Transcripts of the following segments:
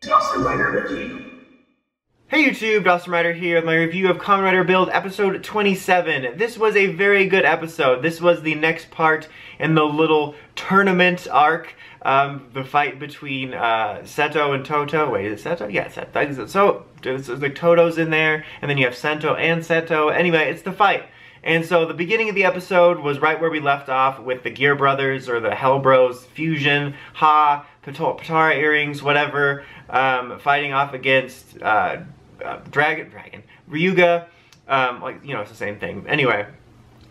Kamen Rider Build. Hey YouTube, Dawson Rider here with my review of Kamen Rider Build episode 27. This was a very good episode. This was the next part in the little tournament arc. The fight between Seito and Toto. Wait, is it Seito? Yeah, Seito. So, there's like Toto's in there, and then you have Sento and Seito. Anyway, it's the fight. And so the beginning of the episode was right where we left off with the Gear Brothers, or the Hell Bros fusion, Patara earrings, whatever, fighting off against Ryuga, like, you know, it's the same thing. Anyway,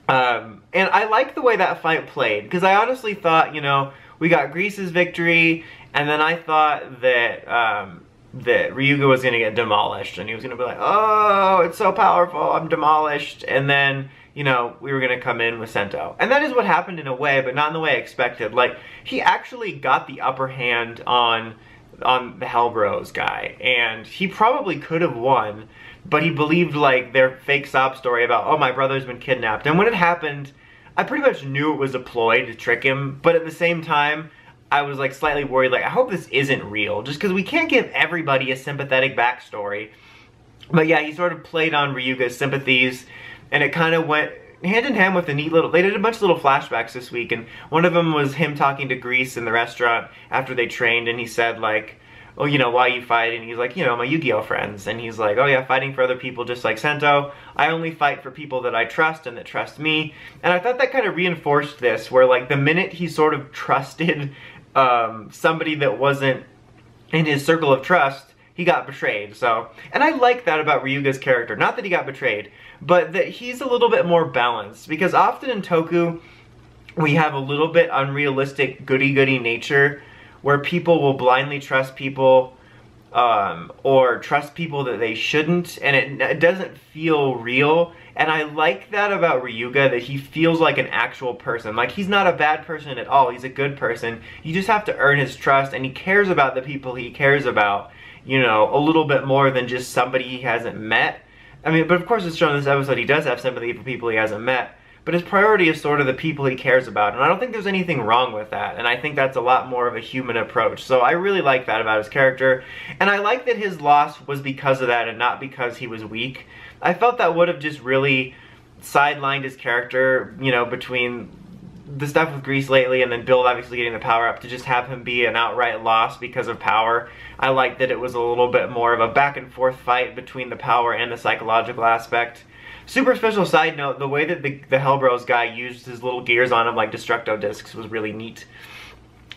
and I like the way that fight played, because I honestly thought, you know, we got Grease's victory, and then I thought that, that Ryuga was going to get demolished, and he was going to be like, oh, it's so powerful, I'm demolished, and then, you know, we were going to come in with Sento. And that is what happened in a way, but not in the way I expected. Like, he actually got the upper hand on the Hell Bros guy, and he probably could have won, but he believed, like, their fake sob story about, oh, my brother's been kidnapped. And when it happened, I pretty much knew it was a ploy to trick him, but at the same time, I was, like, slightly worried, like, I hope this isn't real, just because we can't give everybody a sympathetic backstory. But yeah, he sort of played on Ryuga's sympathies, and it kind of went hand in hand with the neat little, they did a bunch of little flashbacks this week, and one of them was him talking to Grease in the restaurant after they trained, and he said, like, oh, you know, why you fight? And he's like, you know, my Yu-Gi-Oh friends. And he's like, oh yeah, fighting for other people just like Sento. I only fight for people that I trust and that trust me. And I thought that kind of reinforced this, where like the minute he sort of trusted somebody that wasn't in his circle of trust, he got betrayed. So, and I like that about Ryuga's character. Not that he got betrayed, but that he's a little bit more balanced. Because often in Toku, we have a little bit unrealistic goody-goody nature, where people will blindly trust people, or trust people that they shouldn't, and it doesn't feel real. And I like that about Ryuga, that he feels like an actual person. Like, he's not a bad person at all, he's a good person. You just have to earn his trust, and he cares about the people he cares about, you know, a little bit more than just somebody he hasn't met. I mean, but of course it's shown in this episode he does have sympathy for people he hasn't met. But his priority is sort of the people he cares about, and I don't think there's anything wrong with that, and I think that's a lot more of a human approach. So I really like that about his character, and I like that his loss was because of that and not because he was weak. I felt that would have just really sidelined his character, you know, between the stuff with Grease lately and then Build obviously getting the power up, to just have him be an outright loss because of power. I liked that it was a little bit more of a back and forth fight between the power and the psychological aspect. Super special side note, the way that the Hell Bros guy used his little gears on him like Destructo discs was really neat.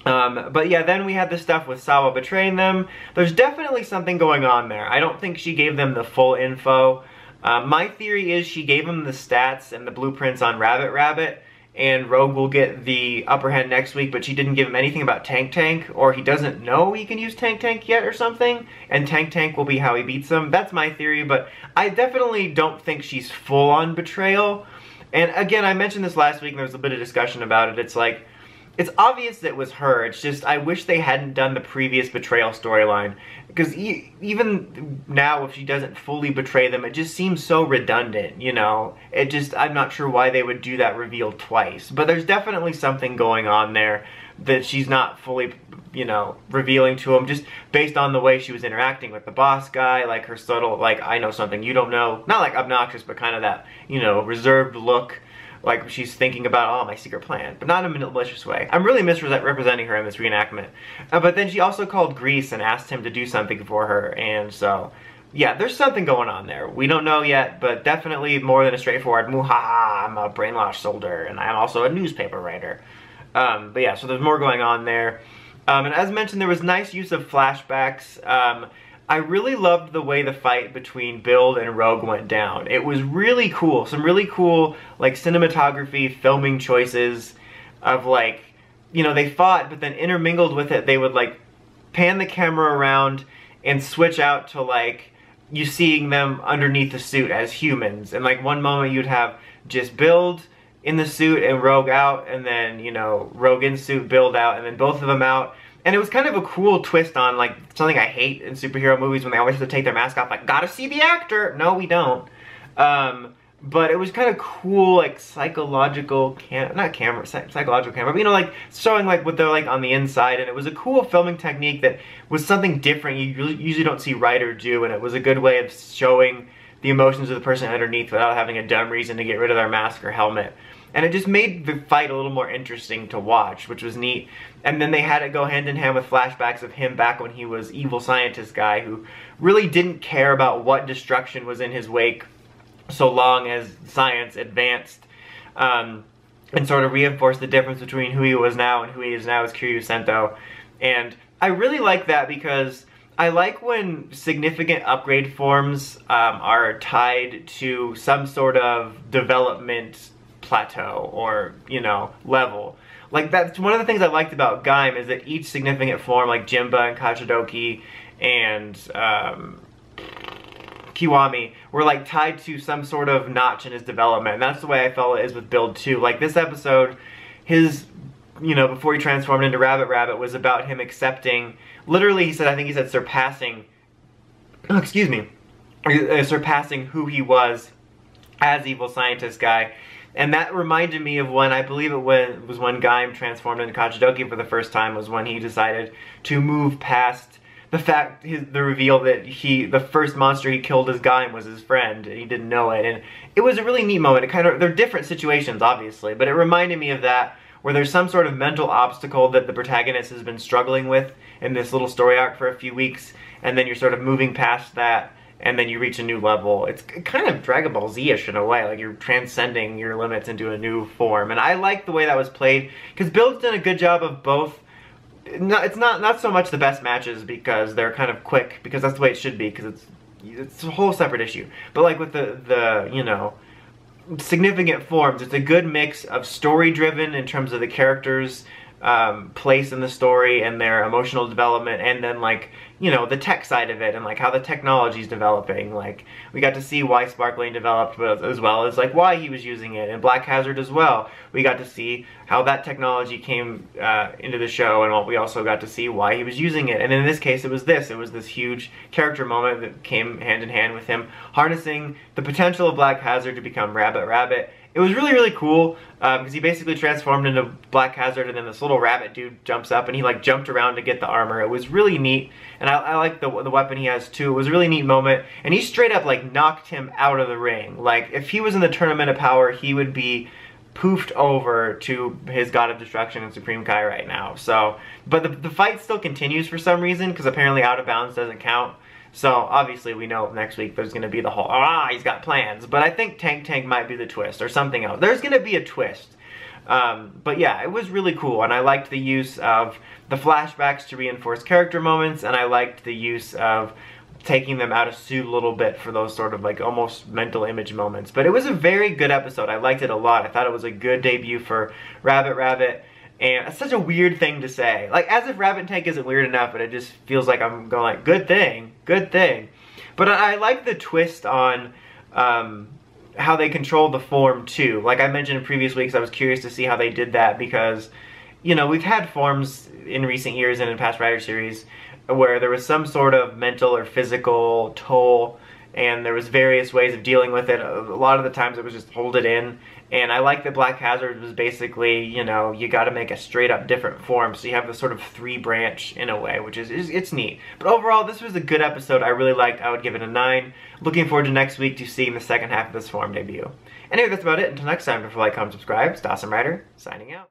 But yeah, then we had the stuff with Sawa betraying them. There's definitely something going on there. I don't think she gave them the full info. My theory is she gave them the stats and the blueprints on RabbitRabbit, and Rogue will get the upper hand next week, but she didn't give him anything about Tank, or he doesn't know he can use Tank yet or something, and Tank will be how he beats him. That's my theory, but I definitely don't think she's full-on betrayal. And again, I mentioned this last week, and there was a bit of discussion about it. It's like, it's obvious that it was her, it's just I wish they hadn't done the previous betrayal storyline. Because even now, if she doesn't fully betray them, it just seems so redundant, you know? It just, I'm not sure why they would do that reveal twice. But there's definitely something going on there that she's not fully, you know, revealing to him, just based on the way she was interacting with the boss guy, like her subtle, like, I know something you don't know. Not like obnoxious, but kind of that, you know, reserved look. Like she's thinking about, oh, my secret plan, but not in a malicious way. I'm really misrepresenting her in this reenactment. But then she also called Grease and asked him to do something for her, and so, yeah, there's something going on there. We don't know yet, but definitely more than a straightforward, muhaha, I'm a brainwashed soldier, and I'm also a newspaper writer. But yeah, so there's more going on there. And as mentioned, there was nice use of flashbacks. I really loved the way the fight between Build and Rogue went down. It was really cool. Some really cool, like, cinematography, filming choices of, like, you know, they fought, but then intermingled with it, they would, like, pan the camera around and switch out to, like, you seeing them underneath the suit as humans. And, like, one moment you'd have just Build in the suit and Rogue out, and then, you know, Rogue in suit, Build out, and then both of them out. And it was kind of a cool twist on, like, something I hate in superhero movies when they always have to take their mask off, like, gotta see the actor! No, we don't. but it was kind of cool, like psychological psychological camera, but you know, like showing like what they're like on the inside, and it was a cool filming technique that was something different you usually don't see Rider do, and it was a good way of showing the emotions of the person underneath without having a dumb reason to get rid of their mask or helmet. And it just made the fight a little more interesting to watch, which was neat. And then they had it go hand in hand with flashbacks of him back when he was evil scientist guy who really didn't care about what destruction was in his wake so long as science advanced, and sort of reinforced the difference between who he was now and who he is now as Kiryu Sento. And I really like that because I like when significant upgrade forms are tied to some sort of development plateau or, you know, level. Like, that's one of the things I liked about Gaim, is that each significant form, like Jimba and Kachidoki and Kiwami, were like tied to some sort of notch in his development. And that's the way I felt it is with Build 2. Like this episode, his, you know, before he transformed into RabbitRabbit, was about him accepting, literally he said, I think he said surpassing, surpassing who he was as evil scientist guy. And that reminded me of when, I believe it was when Gaim transformed into Kachidoki for the first time, was when he decided to move past the fact, the reveal that the first monster he killed as Gaim was his friend, and he didn't know it. And it was a really neat moment. It kind of, they're different situations, obviously, but it reminded me of that, where there's some sort of mental obstacle that the protagonist has been struggling with in this little story arc for a few weeks, and then you're sort of moving past that, and then you reach a new level. It's kind of Dragon Ball Z-ish in a way, like you're transcending your limits into a new form. And I like the way that was played, because Build's done a good job of both. It's not so much the best matches because they're kind of quick, because that's the way it should be, because it's a whole separate issue. But like with the you know, significant forms, it's a good mix of story-driven in terms of the characters' place in the story and their emotional development, and then like, you know, the tech side of it and like how the technology's developing. Like we got to see why Sparkling developed, but as well as like why he was using it, and Black Hazard as well. We got to see how that technology came into the show, and we also got to see why he was using it. And in this case, it was this huge character moment that came hand in hand with him harnessing the potential of Black Hazard to become RabbitRabbit. It was really, really cool, because he basically transformed into Black Hazard, and then this little rabbit dude jumps up, and he like jumped around to get the armor. It was really neat, and I like the weapon he has too. It was a really neat moment, and he straight up like knocked him out of the ring. Like if he was in the Tournament of Power, he would be poofed over to his God of Destruction and Supreme Kai right now. So, but the fight still continues for some reason, because apparently Out of Bounds doesn't count. So obviously we know next week there's going to be the whole, he's got plans. But I think Tank might be the twist or something else. There's going to be a twist. But yeah, it was really cool. And I liked the use of the flashbacks to reinforce character moments. And I liked the use of taking them out of suit a little bit for those sort of like almost mental image moments. But it was a very good episode. I liked it a lot. I thought it was a good debut for RabbitRabbit. And it's such a weird thing to say. Like, as if Rabbit Tank isn't weird enough, but it just feels like I'm going like, good thing, good thing. But I like the twist on how they control the form, too. Like I mentioned in previous weeks, I was curious to see how they did that because, you know, we've had forms in recent years and in past Rider series where there was some sort of mental or physical toll, and there was various ways of dealing with it. A lot of the times it was just hold it in. And I like that Black Hazard was basically, you know, you got to make a straight up different form. So you have this sort of 3-branch in a way, which is it's neat. But overall, this was a good episode. I really liked. I would give it a 9. Looking forward to next week to seeing the second half of this form debut. Anyway, that's about it. Until next time, don't forget to like, comment, subscribe. It's Dawson Rider, signing out.